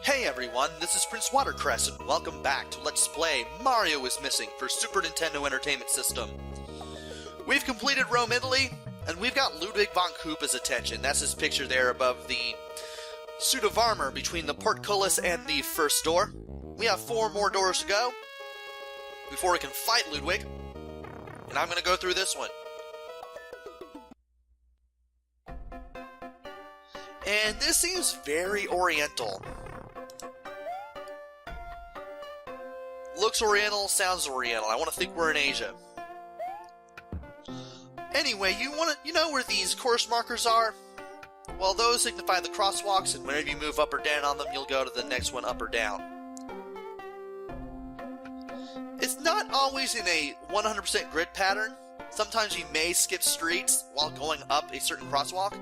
Hey everyone, this is Prince Watercress and welcome back to Let's Play Mario is Missing for Super Nintendo Entertainment System. We've completed Rome, Italy, and we've got Ludwig von Koopa's attention. That's his picture there above the suit of armor between the portcullis and the first door. We have 4 more doors to go before we can fight Ludwig, and I'm going to go through this one. And this seems very oriental. Looks oriental, sounds oriental. I want to think we're in Asia. Anyway, you know where these course markers are? Well, those signify the crosswalks, and whenever you move up or down on them, you'll go to the next one up or down. It's not always in a 100% grid pattern. Sometimes you may skip streets while going up a certain crosswalk,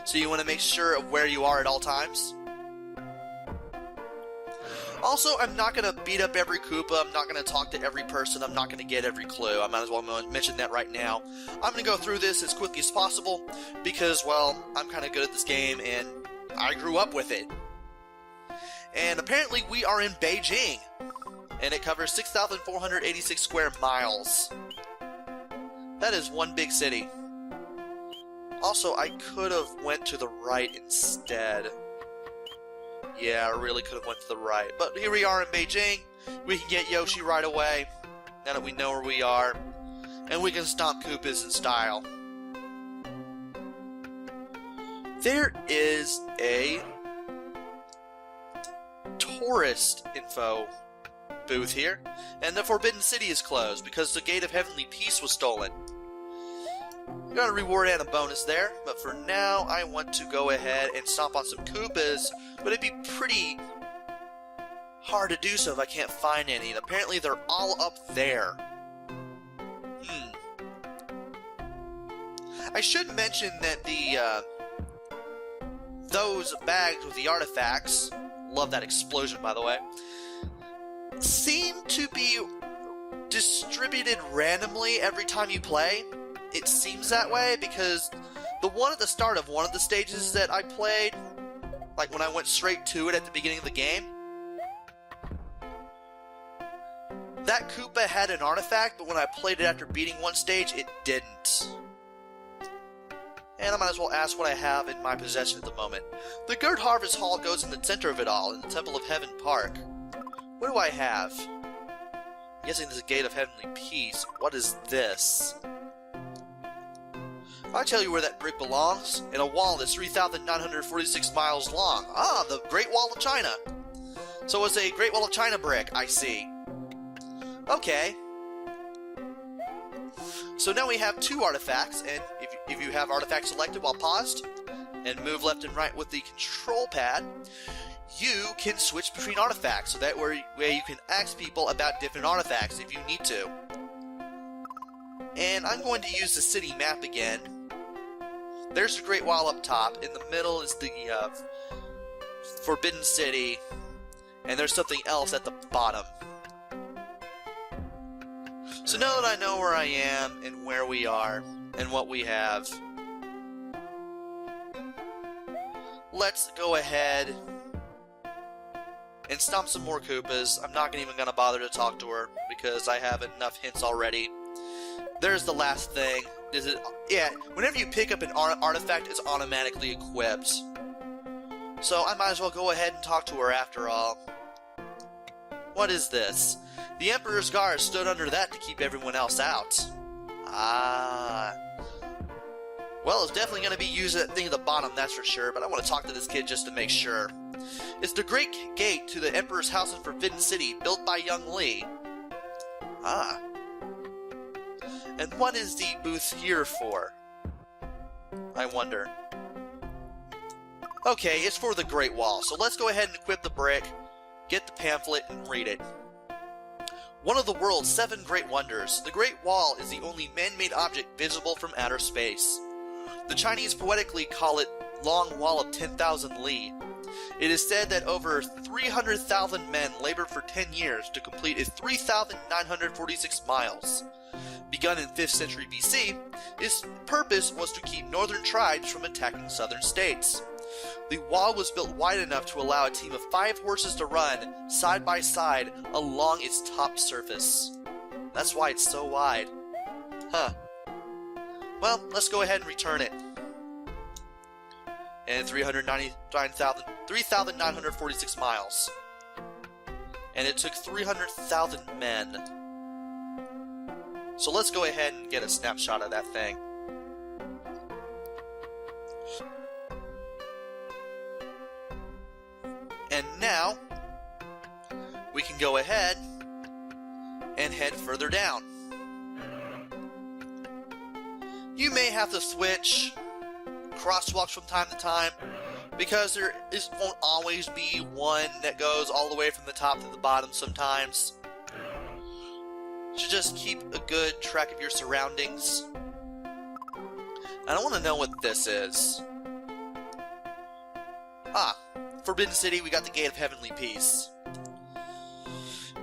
so you want to make sure of where you are at all times. Also, I'm not going to beat up every Koopa, I'm not going to talk to every person, I'm not going to get every clue. I might as well mention that right now. I'm going to go through this as quickly as possible because, well, I'm kind of good at this game and I grew up with it. And apparently we are in Beijing, and it covers 6,486 square miles. That is one big city. Also, I could have went to the right instead. Yeah, I really could have went to the right. But here we are in Beijing. We can get Yoshi right away, now that we know where we are. And we can stomp Koopas in style. There is a tourist info booth here. And the Forbidden City is closed because the Gate of Heavenly Peace was stolen. Got a reward and a bonus there, but for now I want to go ahead and stomp on some Koopas, but it'd be pretty hard to do so if I can't find any, and apparently they're all up there. I should mention that those bags with the artifacts, love that explosion by the way, seem to be distributed randomly every time you play. It seems that way because the one at the start of one of the stages that I played, like when I went straight to it at the beginning of the game, that Koopa had an artifact, but when I played it after beating one stage, it didn't. And I might as well ask what I have in my possession at the moment. The Gerd Harvest Hall goes in the center of it all, in the Temple of Heaven Park. What do I have? I'm guessing this is Gate of Heavenly Peace. What is this? I'll tell you where that brick belongs. In a wall that's 3,946 miles long. Ah, the Great Wall of China. So it's a Great Wall of China brick, I see. Okay. So now we have 2 artifacts, and if you have artifacts selected while paused, and move left and right with the control pad, you can switch between artifacts, so that way you can ask people about different artifacts if you need to. And I'm going to use the city map again. There's the Great Wall up top. In the middle is the Forbidden City. And there's something else at the bottom. So now that I know where I am and where we are and what we have, let's go ahead and stomp some more Koopas. I'm not even going to bother to talk to her because I have enough hints already. There's the last thing. Yeah, whenever you pick up an artifact, it's automatically equipped. So I might as well go ahead and talk to her after all. What is this? The Emperor's Guard stood under that to keep everyone else out. Ah. Well, it's definitely going to be used at that thing at the bottom, that's for sure, but I want to talk to this kid just to make sure. It's the Great Gate to the Emperor's House in Forbidden City, built by young Li. Ah. And what is the booth here for? I wonder. Okay, it's for the Great Wall, so let's go ahead and equip the brick, get the pamphlet, and read it. One of the world's 7 great wonders, the Great Wall is the only man-made object visible from outer space. The Chinese poetically call it Long Wall of 10,000 Li. It is said that over 300,000 men labored for 10 years to complete its 3,946 miles. Begun in 5th century BC, its purpose was to keep northern tribes from attacking southern states. The wall was built wide enough to allow a team of 5 horses to run side by side along its top surface. That's why it's so wide. Huh. Well, let's go ahead and return it. And 3,946 miles. And it took 300,000 men. So let's go ahead and get a snapshot of that thing. And now, we can go ahead and head further down. You may have to switch crosswalks from time to time, because there won't always be one that goes all the way from the top to the bottom sometimes. You should just keep a good track of your surroundings. I don't want to know what this is. Ah, Forbidden City, we got the Gate of Heavenly Peace.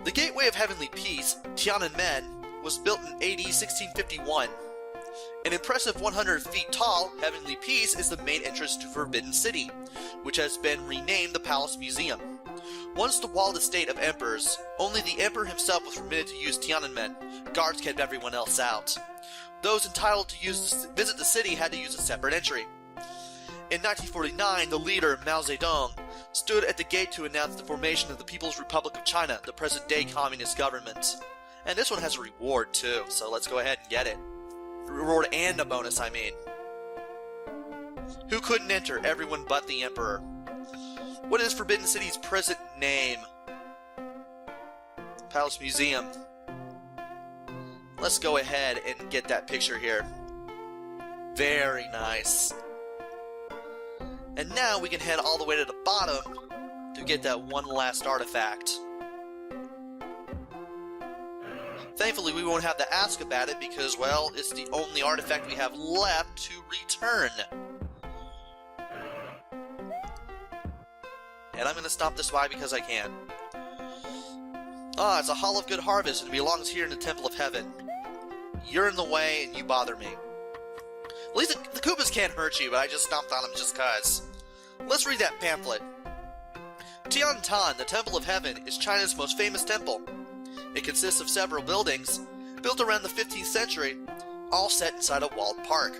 The Gateway of Heavenly Peace, Tiananmen, was built in AD 1651. An impressive 100 feet tall, Heavenly Peace is the main entrance to Forbidden City, which has been renamed the Palace Museum. Once the walled estate of emperors, only the emperor himself was permitted to use Tiananmen. Guards kept everyone else out. Those entitled to visit the city had to use a separate entry. In 1949, the leader, Mao Zedong, stood at the gate to announce the formation of the People's Republic of China, the present-day communist government. And this one has a reward, too, so let's go ahead and get it. A reward and a bonus, I mean. Who couldn't enter? Everyone but the Emperor. What is Forbidden City's present name? Palace Museum. Let's go ahead and get that picture here. Very nice. And now we can head all the way to the bottom to get that one last artifact. Thankfully, we won't have to ask about it because, well, it's the only artifact we have left to return. And I'm going to stop this by because I can. Ah, it's a Hall of Good Harvest and it belongs here in the Temple of Heaven. You're in the way and you bother me. At least the Koopas can't hurt you, but I just stomped on them just cause. Let's read that pamphlet. Tiantan, the Temple of Heaven, is China's most famous temple. It consists of several buildings, built around the 15th century, all set inside a walled park.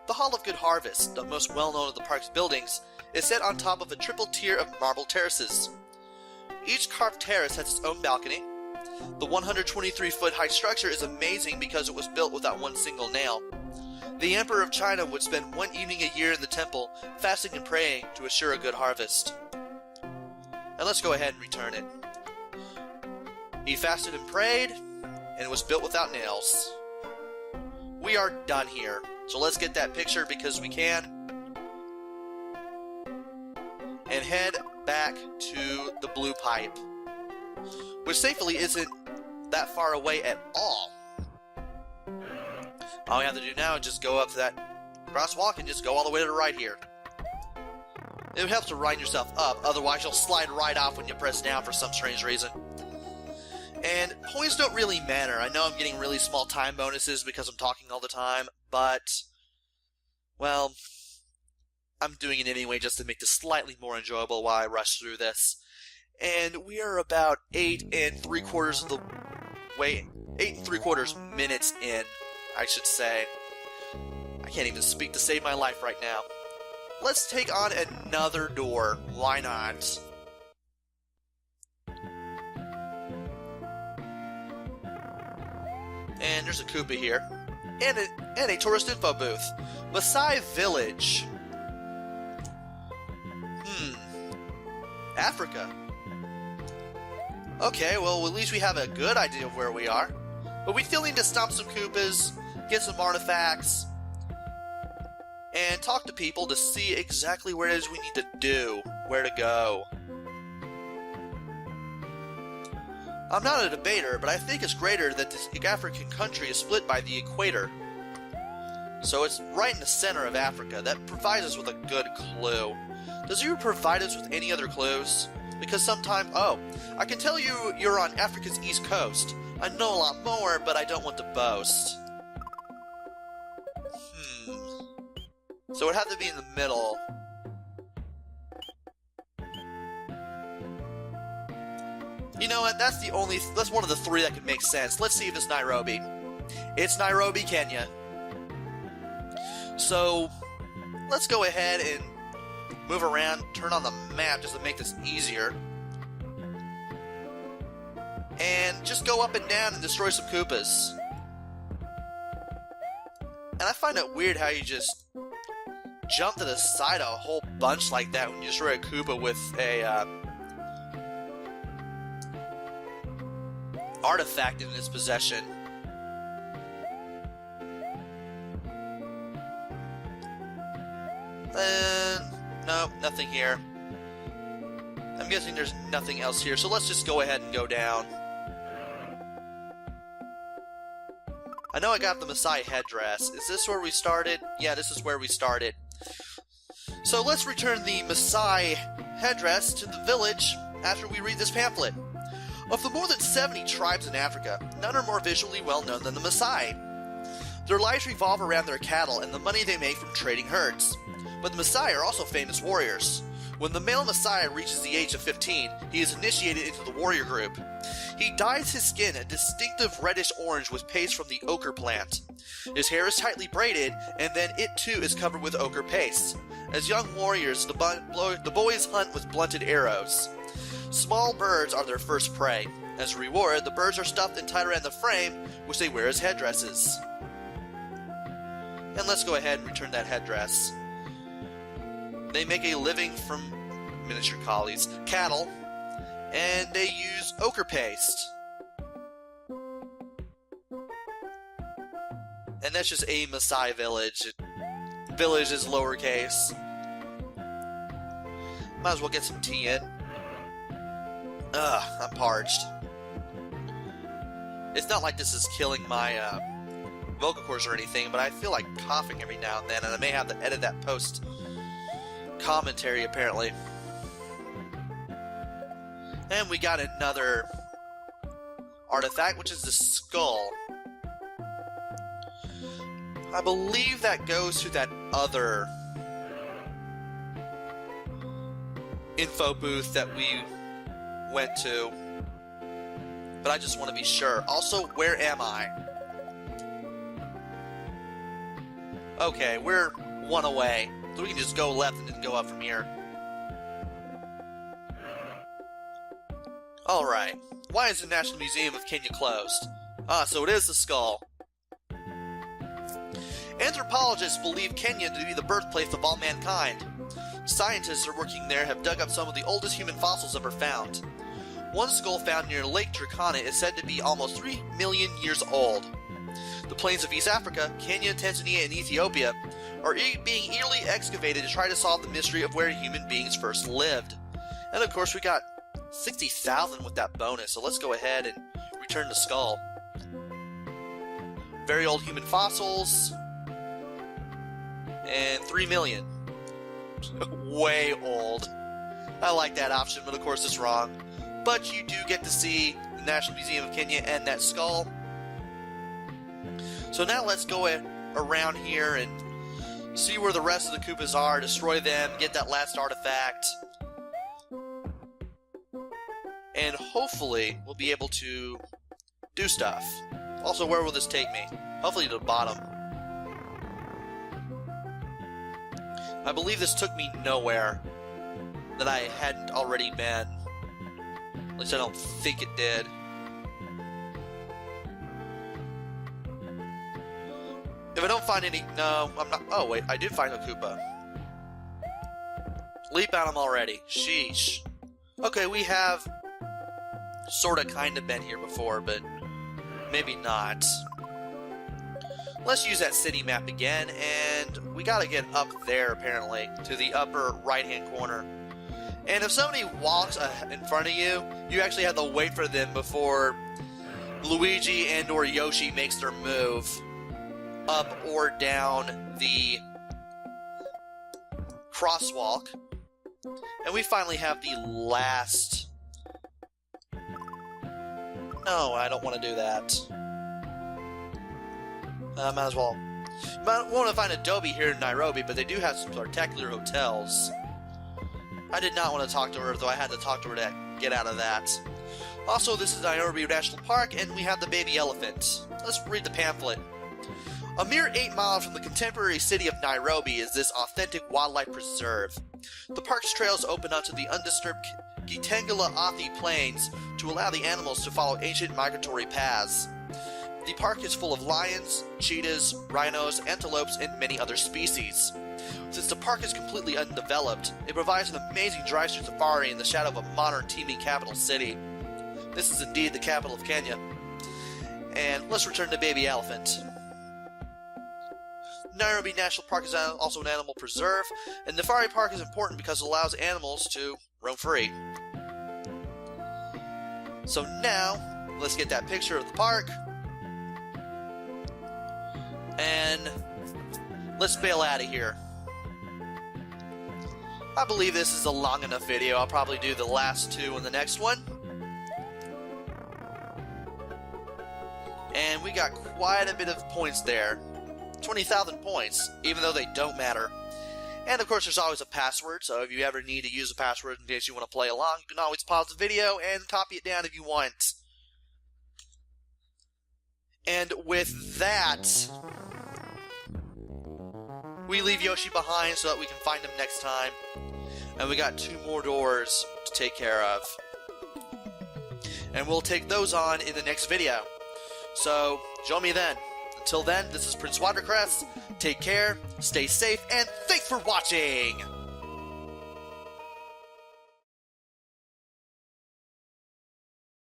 The Hall of Good Harvest, the most well-known of the park's buildings, is set on top of a triple tier of marble terraces. Each carved terrace has its own balcony. The 123-foot high structure is amazing because it was built without one single nail. The Emperor of China would spend one evening a year in the temple, fasting and praying to assure a good harvest. And let's go ahead and return it. He fasted and prayed, and it was built without nails. We are done here, so let's get that picture because we can. And head back to the blue pipe, which thankfully isn't that far away at all. All we have to do now is just go up to that crosswalk and just go all the way to the right here. It helps to wind yourself up, otherwise you'll slide right off when you press down for some strange reason. And points don't really matter. I know I'm getting really small time bonuses because I'm talking all the time, but, well, I'm doing it anyway just to make this slightly more enjoyable while I rush through this. And we are about 8 3/4 minutes in, I should say. I can't even speak to save my life right now. Let's take on another door. Why not? And there's a Koopa here. And a tourist info booth. Maasai Village. Africa. Okay, well, at least we have a good idea of where we are. But we still need to stomp some Koopas, get some artifacts, and talk to people to see exactly where it is we need to do, where to go. I'm not a debater, but I think it's greater that this African country is split by the equator. So it's right in the center of Africa. That provides us with a good clue. Does you provide us with any other clues? Because sometimes, I can tell you you're on Africa's east coast. I know a lot more, but I don't want to boast. So it had to be in the middle. You know what? That's one of the three that could make sense. Let's see if it's Nairobi. It's Nairobi, Kenya. So, let's go ahead and move around, turn on the map just to make this easier. And just go up and down and destroy some Koopas. And I find it weird how you just jump to the side a whole bunch like that when you destroy a Koopa with a artifact in its possession. No, nothing here. I'm guessing there's nothing else here, so let's just go ahead and go down. I know I got the Maasai headdress. Is this where we started? Yeah, this is where we started. So let's return the Maasai headdress to the village after we read this pamphlet. Of the more than 70 tribes in Africa, none are more visually well known than the Maasai. Their lives revolve around their cattle and the money they make from trading herds. But the Maasai are also famous warriors. When the male Maasai reaches the age of 15, he is initiated into the warrior group. He dyes his skin a distinctive reddish-orange with paste from the ochre plant. His hair is tightly braided, and then it too is covered with ochre paste. As young warriors, the boys hunt with blunted arrows. Small birds are their first prey. As a reward, the birds are stuffed and tied around the frame, which they wear as headdresses. And let's go ahead and return that headdress. They make a living from miniature collies, cattle, and they use ochre paste. And that's just a Maasai village. Village is lowercase. Might as well get some tea in. Ugh, I'm parched. It's not like this is killing my vocal cords or anything, but I feel like coughing every now and then, and I may have to edit that post commentary apparently. And we got another artifact, which is the skull. I believe that goes to that other info booth that we went to, but I just want to be sure. Also, where am I? Okay, we're one away, so we can just go left and then go up from here. Alright, why is the National Museum of Kenya closed? Ah, so it is the skull. Anthropologists believe Kenya to be the birthplace of all mankind. Scientists are working there have dug up some of the oldest human fossils ever found. One skull found near Lake Turkana is said to be almost 3 million years old. The plains of East Africa, Kenya, Tanzania, and Ethiopia are being eagerly excavated to try to solve the mystery of where human beings first lived. And of course we got 60,000 with that bonus, so let's go ahead and return the skull. Very old human fossils. And 3 million. Way old. I like that option, but of course it's wrong. But you do get to see the National Museum of Kenya and that skull. So now let's go around here and see where the rest of the Koopas are, destroy them, get that last artifact. And hopefully we'll be able to do stuff. Also, where will this take me? Hopefully to the bottom. I believe this took me nowhere that I hadn't already been. At least I don't think it did. If I don't find any... No, I'm not... Oh, wait. I did find a Koopa. Leap at him already. Sheesh. Okay, we have sorta kinda been here before, but maybe not. Let's use that city map again, and we gotta get up there, apparently, to the upper right-hand corner. And if somebody walks in front of you, you actually have to wait for them before Luigi and or Yoshi makes their move up or down the crosswalk. And we finally have the last... No, I don't want to do that. Might as well. You might want to find Adobe here in Nairobi, but they do have some spectacular hotels. I did not want to talk to her, though I had to talk to her to get out of that. Also, this is Nairobi National Park, and we have the baby elephant. Let's read the pamphlet. A mere 8 miles from the contemporary city of Nairobi is this authentic wildlife preserve. The park's trails open onto the undisturbed Gitengela-Athi Plains to allow the animals to follow ancient migratory paths. The park is full of lions, cheetahs, rhinos, antelopes, and many other species. Since the park is completely undeveloped, it provides an amazing drive-through safari in the shadow of a modern teeming capital city. This is indeed the capital of Kenya. And let's return to baby elephant. Nairobi National Park is also an animal preserve, and the safari park is important because it allows animals to roam free. So now, let's get that picture of the park, and let's bail out of here. I believe this is a long enough video. I'll probably do the last 2 in the next one. And we got quite a bit of points there. 20,000 points, even though they don't matter. And of course there's always a password, so if you ever need to use a password in case you want to play along, you can always pause the video and copy it down if you want. And with that, we leave Yoshi behind so that we can find him next time. And we got 2 more doors to take care of. And we'll take those on in the next video. So, join me then. Until then, this is Prince Watercrest. Take care, stay safe, and thanks for watching!